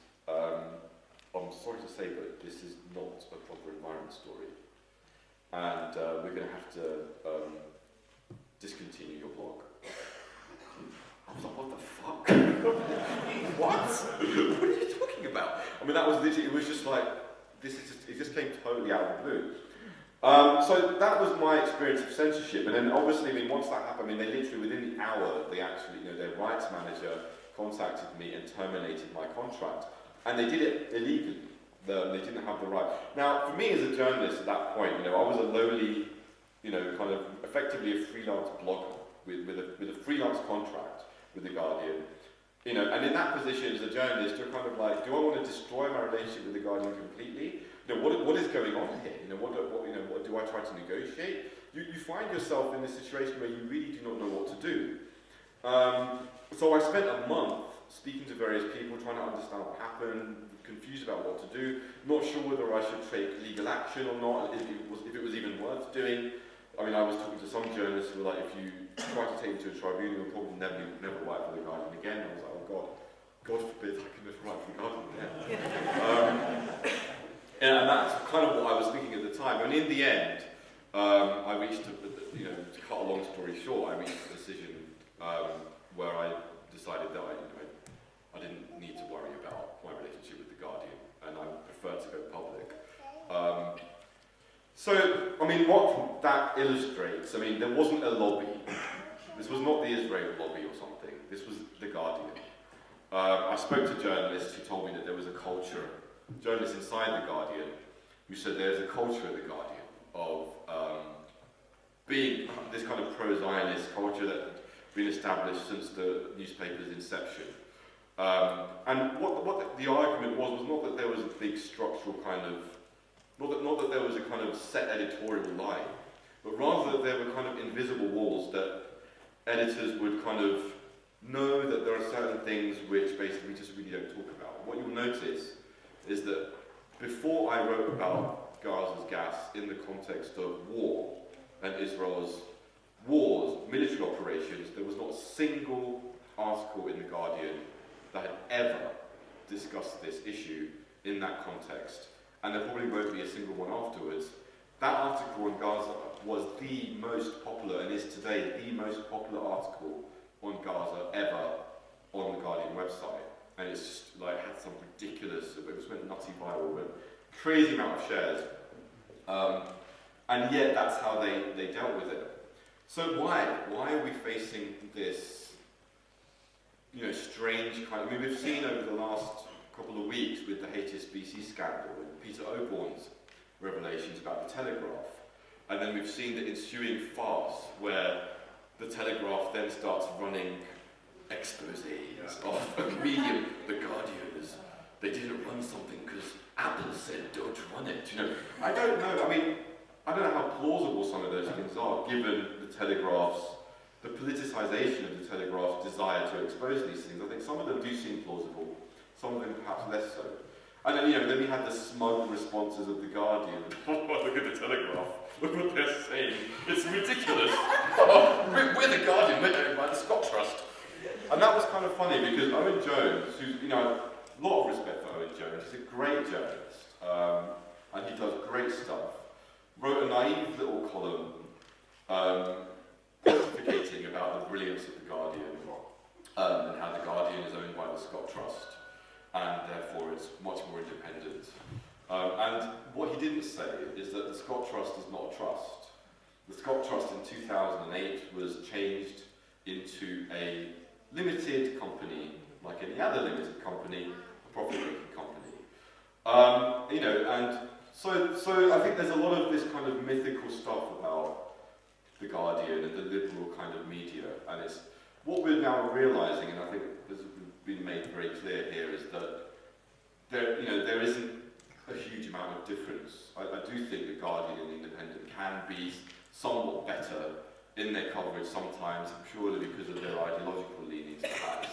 I'm sorry to say, but this is not a proper environment story. And we're going to have to discontinue your blog. I was like, what the fuck? What? What are you talking about? I mean, that was literally, it was just like, it just came totally out of the blue. So that was my experience of censorship. And then obviously, once that happened, they literally, within the hour, they actually, their rights manager contacted me and terminated my contract. And they did it illegally. They didn't have the right. Now, for me as a journalist at that point, I was a lowly, kind of effectively a freelance blogger with a freelance contract with The Guardian. And in that position as a journalist, you're kind of like, do I want to destroy my relationship with The Guardian completely? What is going on here? What do I try to negotiate? You find yourself in this situation where you really do not know what to do. So I spent a month speaking to various people, trying to understand what happened, confused about what to do, not sure whether I should take legal action or not, if it was even worth doing. I mean, I was talking to some journalists who were like, if you try to take him to a tribunal, you'll probably never write for the Guardian again. I was like, oh God forbid I can never write for the Guardian again. And that's kind of what I was thinking at the time. And in the end, I reached, to cut a long story short, I reached a decision where I decided that I didn't need to worry about my relationship with the Guardian, and I preferred to go public. So, I mean, what that illustrates, I mean, there wasn't a lobby. This was not the Israel lobby or something. This was the Guardian. I spoke to journalists who told me that there was a culture, journalists inside the Guardian, who said there's a culture at the Guardian of being this kind of pro-Zionist culture that had been established since the newspaper's inception. And what the argument was not that there was a big structural kind of, not that there was a kind of set editorial line, but rather that there were kind of invisible walls that editors would kind of know that there are certain things which basically we just really don't talk about. What you'll notice is that before I wrote about Gaza's gas in the context of war and Israel's wars, military operations, there was not a single article in The Guardian that had ever discussed this issue in that context. And there probably won't be a single one afterwards. That article on Gaza was the most popular, and is today the most popular article on Gaza ever on the Guardian website. And it's just like had some ridiculous, it just went nutty viral, but crazy amount of shares. And yet that's how they dealt with it. So why are we facing this, strange kind of, I mean, we've seen over the last couple of weeks with the HSBC scandal and Peter Oborne's revelations about the Telegraph. And then we've seen the ensuing farce where the Telegraph then starts running exposés of Medium, the Guardian, they didn't run something because Apple said don't run it. I don't know. I mean, I don't know how plausible some of those things are, given the politicization of the Telegraph's desire to expose these things. I think some of them do seem plausible, some of them perhaps less so. And then, then we had the smug responses of the Guardian. Oh, look at the Telegraph. Look what they're saying. It's ridiculous. We're the Guardian. We're owned by the Scott Trust. And that was kind of funny because Owen Jones, who's, a lot of respect for Owen Jones, he's a great journalist, and he does great stuff, wrote a naive little column pontificating about the brilliance of the Guardian and how the Guardian is owned by the Scott Trust, and therefore it's much more independent. And what he didn't say is that the Scott Trust is not a trust. The Scott Trust in 2008 was changed into a limited company, like any other limited company, a profit-making company. And so I think there's a lot of this kind of mythical stuff about the Guardian and the liberal kind of media, and it's what we're now realising, and I think has been made very clear here, is that there isn't a huge amount of difference. I do think the Guardian and Independent can be somewhat better in their coverage sometimes, purely because of their ideological leanings, perhaps.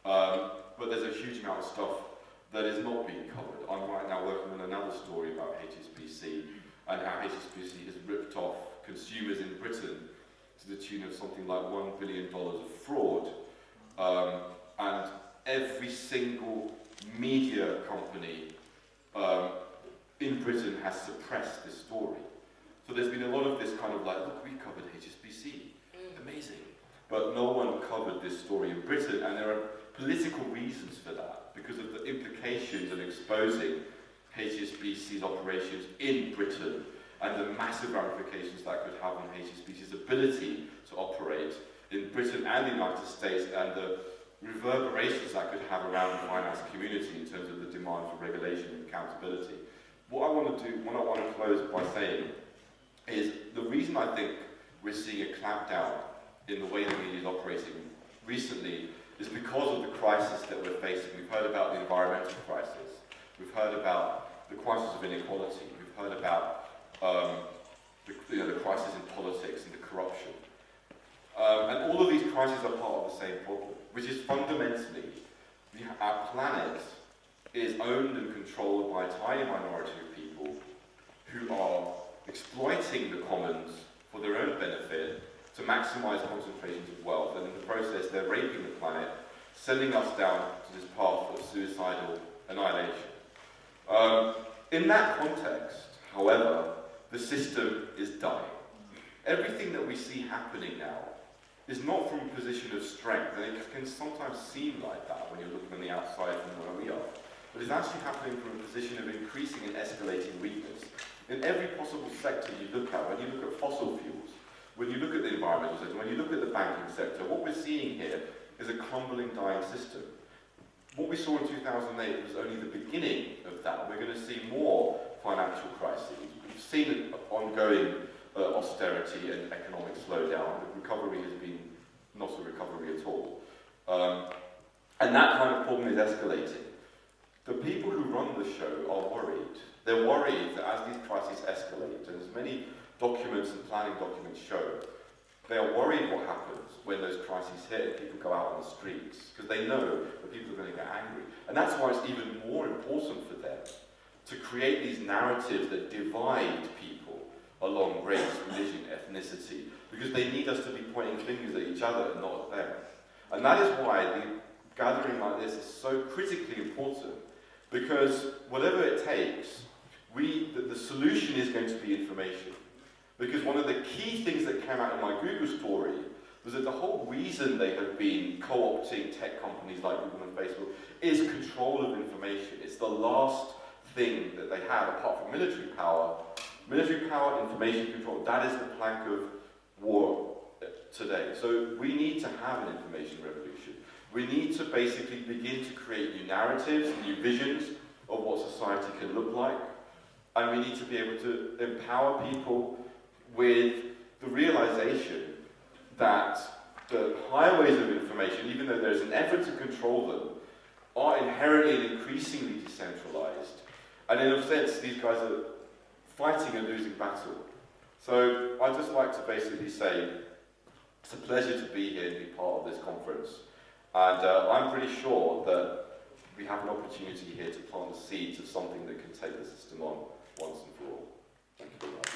But there's a huge amount of stuff that is not being covered. I'm right now working on another story about HSBC and how HSBC has ripped off consumers in Britain to the tune of something like $1 billion of fraud. And every single media company in Britain has suppressed this story. So there's been a lot of this kind of like, look, we covered HSBC, amazing. But no one covered this story in Britain, and there are political reasons for that, because of the implications of exposing HSBC's operations in Britain, and the massive ramifications that could have on HSBC's ability to operate in Britain and the United States, and the reverberations that could have around the finance community in terms of the demand for regulation and accountability. What I want to close by saying is the reason I think we're seeing a clampdown in the way the media is operating recently is because of the crisis that we're facing. We've heard about the environmental crisis. We've heard about the crisis of inequality. We've heard about the crisis in politics and the corruption. And all of these crises are part of the same problem, which is fundamentally our planet is owned and controlled by a tiny minority of people who are exploiting the commons for their benefit to maximise concentrations of wealth, and in the process they're raping the planet, sending us down to this path of suicidal annihilation. In that context, however, the system is dying. Everything that we see happening now is not from a position of strength, and it can sometimes seem like that when you're looking on the outside from where we are, but it's actually happening from a position of increasing and escalating weakness. In every possible sector you look at, when you look at fossil fuels, when you look at the environmental sector, when you look at the banking sector, what we're seeing here is a crumbling, dying system. What we saw in 2008 was only the beginning of that. We're going to see more financial crises. We've seen ongoing austerity and economic slowdown. The recovery has been not a recovery at all. And that kind of problem is escalating. The people who run the show are worried. They're worried that as these crises escalate, and as many documents and planning documents show, they are worried what happens when those crises hit and people go out on the streets, because they know that people are going to get angry. And that's why it's even more important for them to create these narratives that divide people along race, religion, ethnicity, because they need us to be pointing fingers at each other and not at them. And that is why the gathering like this is so critically important, because whatever it takes, the solution is going to be information. Because one of the key things that came out in my Google story was that the whole reason they have been co-opting tech companies like Google and Facebook is control of information. It's the last thing that they have, apart from military power. Military power, information control, that is the plank of war today. So we need to have an information revolution. We need to basically begin to create new narratives, new visions of what society can look like. And we need to be able to empower people with the realization that the highways of information, even though there's an effort to control them, are inherently and increasingly decentralized. And in a sense, these guys are fighting a losing battle. So I'd just like to basically say, it's a pleasure to be here and be part of this conference. And I'm pretty sure that we have an opportunity here to plant the seeds of something that can take the system on once and for all. Thank you very much.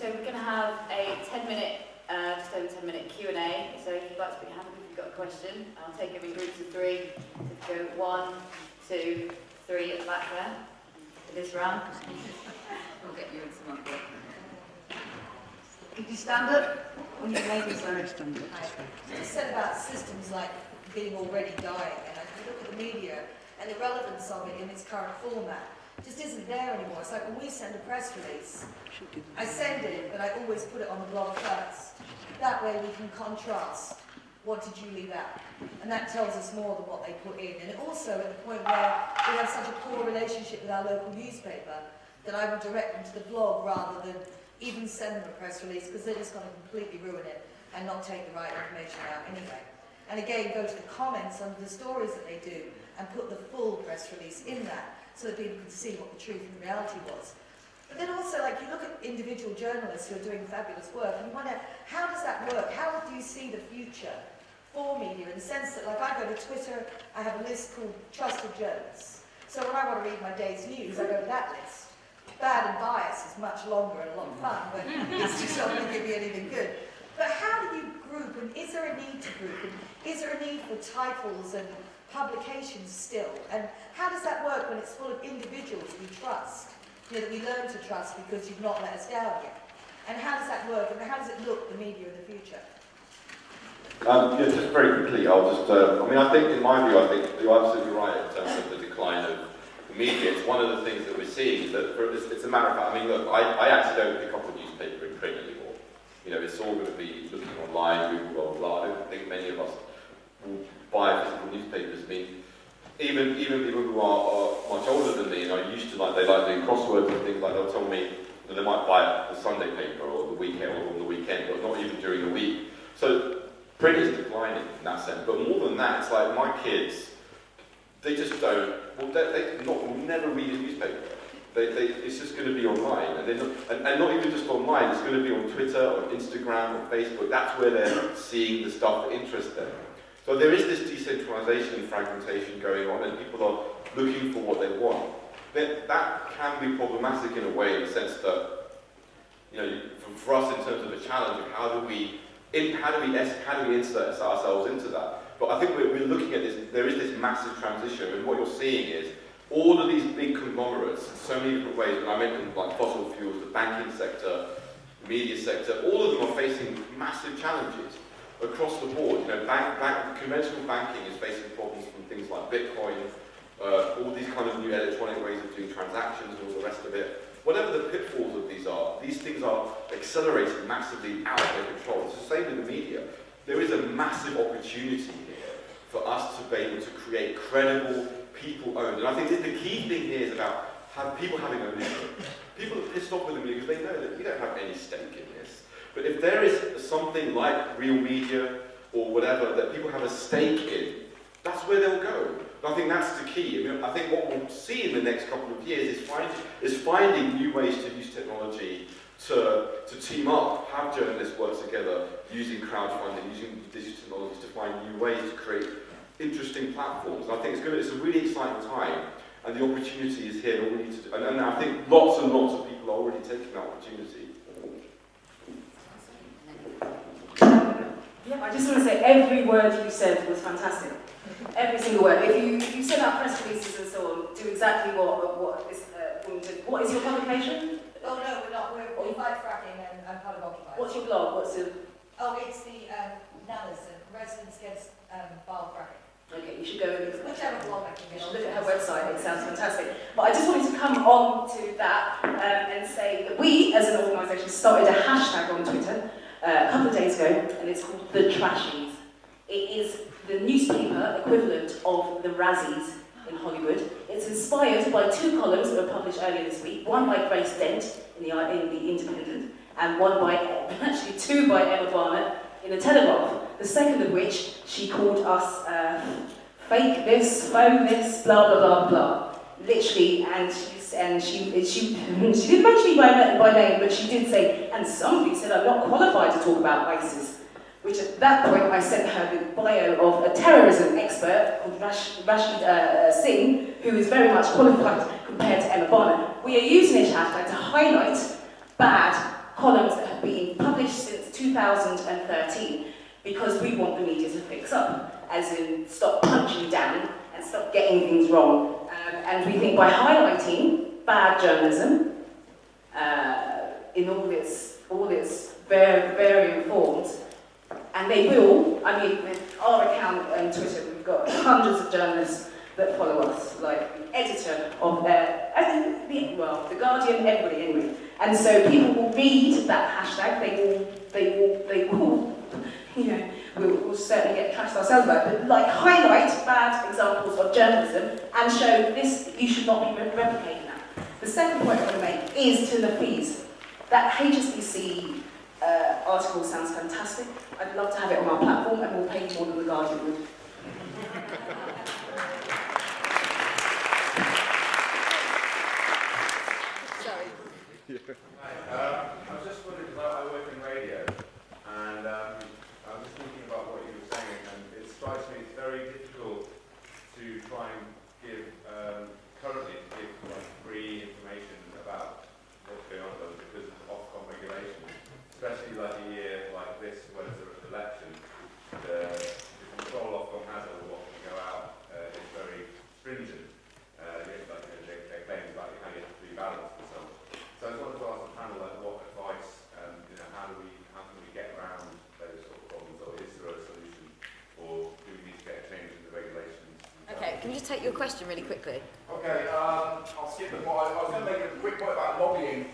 So we're going to have a 10-minute, just over 10-minute Q&A. So if you'd like to put your hand up if you've got a question, I'll take them in groups of 3. So go 1, 2, 3 at the back there for this round. We'll get you in some other. Could you stand up? When you ladies are stand up. You just said about systems like being already dying, and if you look at the media and the relevance of it in its current format, it just isn't there anymore. It's like when we send a press release, I send it, but I always put it on the blog first. That way we can contrast. What did you leave out? And that tells us more than what they put in. And also at the point where we have such a poor relationship with our local newspaper that I would direct them to the blog rather than even send them a press release, because they're just going to completely ruin it and not take the right information out anyway. And again, go to the comments under the stories that they do and put the full press release in that so that people can see what the truth and reality was. But then also, like, you look at individual journalists who are doing fabulous work and you wonder, how does that work? How do you see the future for media, in the sense that, like, I go to Twitter, I have a list called Trusted Journalists. So when I want to read my day's news, I go to that list. Bad and Bias is much longer and a lot of fun, but it's just not going to give you anything good. But how do you group, and is there a need to group, and is there a need for titles and publications still? And how does that work when it's full of individuals we trust, you know, that we learn to trust because you've not let us down yet? And how does that work, and how does it look, the media in the future? Yeah, just very quickly, I'll just, I think in my view, I think you're absolutely right in terms of the decline of the media. It's one of the things that we're seeing, that it's a matter of fact, I mean, look, I actually don't pick up a newspaper in print anymore. You know, it's all going to be looking online, Google, blah, blah. I don't think many of us will buy physical newspapers. I mean, even people who are much older than me and are used to, like, they like doing crosswords and things like that, they'll tell me that they might buy the Sunday paper or the weekend or on the weekend, but not even during the week. So print is declining in that sense. But more than that, it's like my kids, they just don't, will never read a newspaper. It's just going to be online, and not even just online. It's going to be on Twitter or Instagram or Facebook. That's where they're seeing the stuff that interests them. So there is this decentralisation and fragmentation going on, and people are looking for what they want. That can be problematic in a way, in the sense that, you know, for us in terms of the challenge of how do we insert ourselves into that. But I think we're looking at this. There is this massive transition, and what you're seeing is all of these big conglomerates in so many different ways. And I mentioned like fossil fuels, the banking sector, the media sector. All of them are facing massive challenges across the board. You know, conventional banking is facing problems from things like Bitcoin, all these kind of new electronic ways of doing transactions and all the rest of it. Whatever the pitfalls of these things are accelerating massively out of their control. It's the same with the media. There is a massive opportunity here for us to be able to create credible, people-owned. And I think the key thing here is about people having ownership. People are pissed off with the media because they know that we don't have any stake in this. But if there is something like real media or whatever that people have a stake in, that's where they'll go. And I think that's the key. I mean, I think what we'll see in the next couple of years is finding new ways to use technology to team up, have journalists work together, using crowdfunding, using digital technologies to find new ways to create interesting platforms. And I think it's a really exciting time, and the opportunity is here. And all we need to do, and I think lots and lots of people are already taking that opportunity. Yeah, I just want to say every word you said was fantastic. Every single word. If you send out press releases and so on, do exactly what is women did. What is your publication? Oh no, we're not. We fight fracking and part of Occupy. What's your blog? What's the? Oh, it's the NANAs, Residents Against Bile Fracking. Okay, you should go and Whichever blog I can you get should on. look at her website. It sounds fantastic. But I just wanted to come on to that and say that we, as an organisation, started a hashtag on Twitter a couple of days ago, and it's called The Trashies. It is the newspaper equivalent of the Razzies in Hollywood. It's inspired by two columns that were published earlier this week, one by Grace Dent in the Independent, and actually two by Emma Barnett in the Telegraph. The second of which she called us fake this, phone this, blah blah blah blah. Literally, she didn't mention me by name, but she did say, and somebody said I'm not qualified to talk about ISIS. Which at that point I sent her the bio of a terrorism expert called Rashid Singh, who is very much qualified compared to Emma Barnett. We are using this hashtag to highlight bad columns that have been published since 2013 because we want the media to fix up, as in stop punching down and stop getting things wrong. And we think by highlighting bad journalism in all its varying forms, and they will, I mean, with our account on Twitter, we've got hundreds of journalists that follow us, like the editor of The Guardian, everybody anyway. And so people will read that hashtag, they will, you know, we'll certainly get trashed ourselves about it, but like highlight bad examples of journalism and show this, you should not be replicating that. The second point I want to make is to Nafeez. That HSBC article sounds fantastic. I'd love to have it on our platform, and we'll pay you more than The Guardian would. Sorry. Hi, I was just wondering, because I work in radio, and I was just thinking about what you were saying, and it strikes me it's very difficult to try and give, currently, free information about what's going on because of Ofcom regulations, especially like a year like this when it's an election. The control Ofcom has over what can go out is very stringent. Their claims about how you have to rebalance and so on. So I just wanted to ask the panel what advice, how can we get around those sort of problems, or is there a solution, or do we need to get a change in the regulations? Okay, can you just take your question really quickly? Okay, I'll skip the point. I was going to make a quick point about lobbying.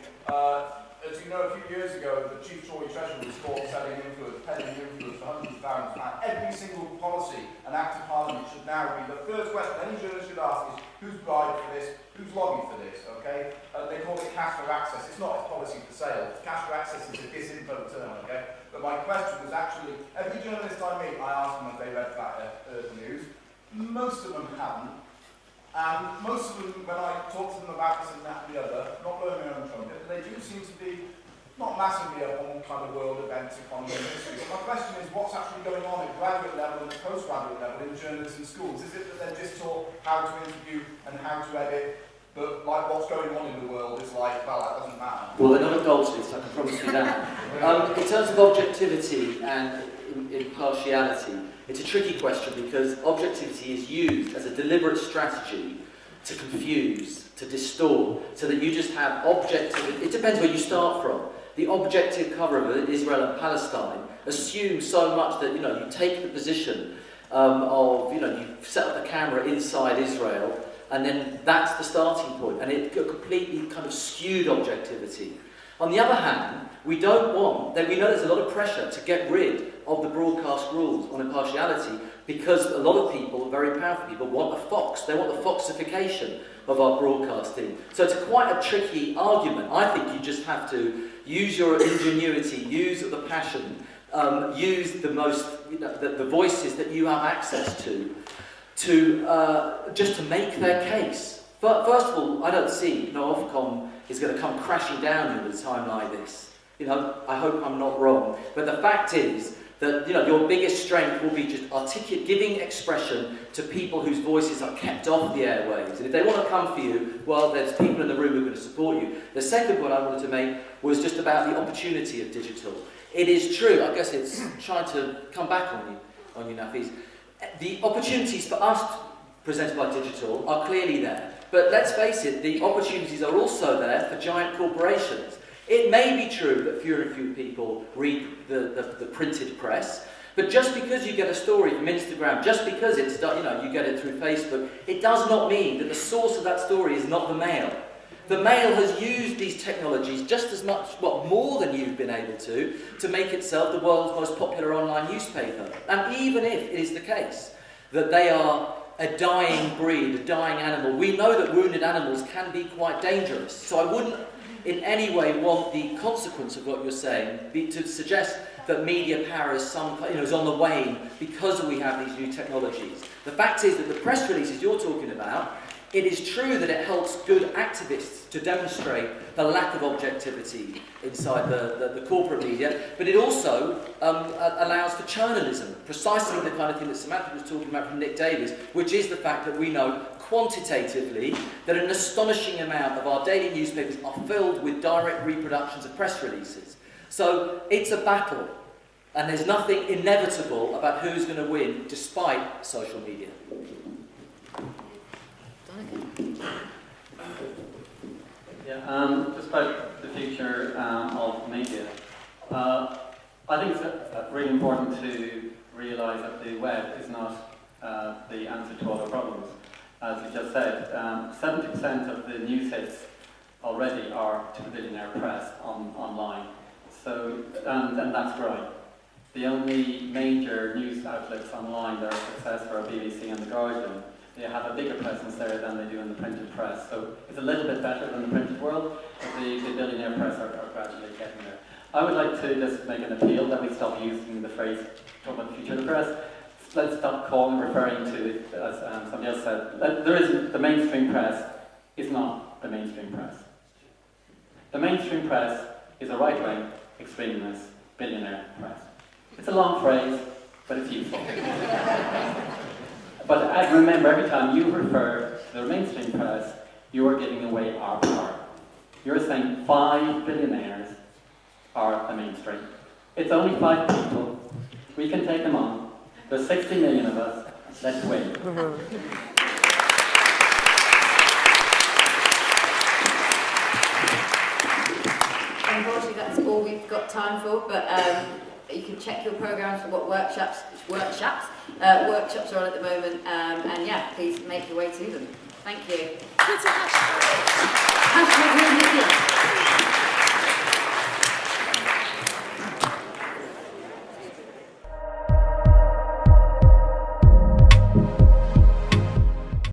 As you know, a few years ago, the Chief Tory Treasurer was caught selling influence, peddling influence for hundreds of thousands of pounds. Every single policy and act of Parliament should now be, the first question any journalist should ask is, who's bribed for this? Who's lobbied for this? Okay? They call it cash for access. It's not a policy for sale. Cash for access is a disinfo term, okay? But my question was actually, every journalist I meet, I ask them if they read that news. Most of them haven't. And most of them, when I talk to them about this and that and the other, not blowing my own trumpet, they do seem to be not massively up on kind of world events, economy, and history. So my question is, what's actually going on at graduate level and postgraduate level in journalism schools? Is it that they're just taught how to interview and how to edit, but like what's going on in the world is like, well, that doesn't matter? Well, they're not at Goldsmiths, I can promise you that. In terms of objectivity and impartiality, it's a tricky question because objectivity is used as a deliberate strategy to confuse, to distort, so that you just have objective. It depends where you start from. The objective cover of Israel and Palestine assumes so much that, you know, you take the position of, you know, you set up the camera inside Israel, and then that's the starting point, and it completely kind of skewed objectivity. On the other hand, we don't want, then we know there's a lot of pressure to get rid of the broadcast rules on impartiality because a lot of people, very powerful people, want a fox. They want the foxification of our broadcasting. So it's quite a tricky argument. I think you just have to use your ingenuity, use the passion, use the most, you know, the voices that you have access to just to make their case. But first of all, I don't see, you know, Ofcom is going to come crashing down at a time like this. You know, I hope I'm not wrong. But the fact is that, you know, your biggest strength will be just giving expression to people whose voices are kept off the airwaves. And if they want to come for you, well, there's people in the room who are going to support you. The second point I wanted to make was just about the opportunity of digital. It is true, I guess it's trying to come back on you, Nafeez. The opportunities for us presented by digital are clearly there. But let's face it, the opportunities are also there for giant corporations. It may be true that fewer and fewer people read the printed press, but just because you get a story from Instagram, just because it's, you know, you get it through Facebook, it does not mean that the source of that story is not the Mail. The Mail has used these technologies just as much, well, more than you've been able to make itself the world's most popular online newspaper. And even if it is the case that they are a dying breed, a dying animal, we know that wounded animals can be quite dangerous. So I wouldn't in any way want the consequence of what you're saying be to suggest that media power is is on the wane because we have these new technologies. The fact is that the press releases you're talking about, it is true that it helps good activists to demonstrate the lack of objectivity inside the corporate media, but it also allows for journalism, precisely the kind of thing that Samantha was talking about from Nick Davies, which is the fact that we know quantitatively that an astonishing amount of our daily newspapers are filled with direct reproductions of press releases. So it's a battle, and there's nothing inevitable about who's going to win despite social media. Yeah, just about the future of media. I think it's really important to realise that the web is not the answer to all our problems. As you just said, 70% of the news hits already are to the billionaire press online. So, and that's growing. The only major news outlets online that are successful are BBC and The Guardian. They have a bigger presence there than they do in the printed press. So it's a little bit better than the printed world, but the billionaire press are gradually getting there. I would like to just make an appeal that we stop using the phrase, talk about the future of the press. Let's stop referring to it, as somebody else said. The mainstream press is not the mainstream press. The mainstream press is a right-wing, extremist, billionaire press. It's a long phrase, but it's useful. But remember, every time you refer to the mainstream press, you are giving away our power. You're saying 5 billionaires are the mainstream. It's only 5 people. We can take them on. There's 60 million of us. Let's win. Unfortunately, that's all we've got time for, but you can check your programmes for what workshops are on at the moment, and yeah, please make your way to them. Thank you.